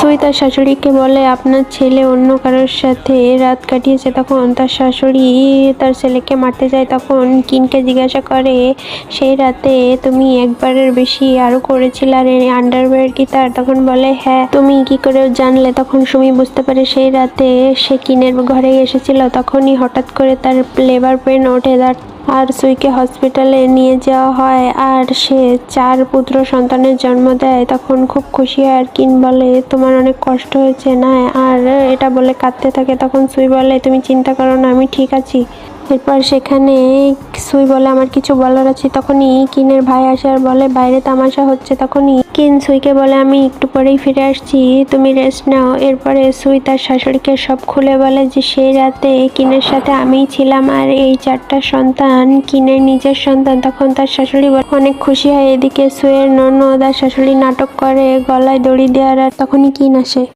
সুই তার শাশুড়িকে বলে আপনার ছেলে অন্য কারোর সাথে রাত কাটিয়েছে। তখন তার শাশুড়ি তার ছেলেকে মারতে যায়। তখন কিনকে জিজ্ঞাসা করে সেই রাতে তুমি একবারের বেশি আরো করেছিলে আর এই আন্ডারওয়্যার কি তার? তখন বলে হ্যাঁ। তুমি কি করে জানলে? তখন সুমি বুঝতে পারে সেই রাতে সে কিনের ঘরে এসেছিল। তখনই হঠাৎ করে তার লেবার পেন ওঠে আর সুইকে হসপিটালে নিয়ে যাওয়া হয় আর সে 4 পুত্র সন্তানের জন্ম দেয়। তখন খুব খুশি হয় আর কিন বলে তোমার অনেক কষ্ট হয়েছে না? আর এটা বলে কাঁদতে থাকে। তখন সুই বলে তুমি চিন্তা করো না, আমি ঠিক আছি। এরপর সেখানে সুই বলে আমার কিছু বলার আছে। তখনই কিনের ভাই আসে আর বলে বাইরে তামাশা হচ্ছে। তখনই কিন সুইকে বলে আমি একটু পরেই ফিরে আসছি, তুমি রেস্ট নাও। এরপরে সুই তার শাশুড়িকে সব খুলে বলে যে সেই রাতে কিনের সাথে আমিই ছিলাম আর এই 4টা সন্তান কিনের নিজের সন্তান। তখন তার শাশুড়ি অনেক খুশি হয়। এদিকে সুইয়ের ননদ আর শাশুড়ি নাটক করে গলায় দড়ি দেওয়ার আর তখনই কিন আসে।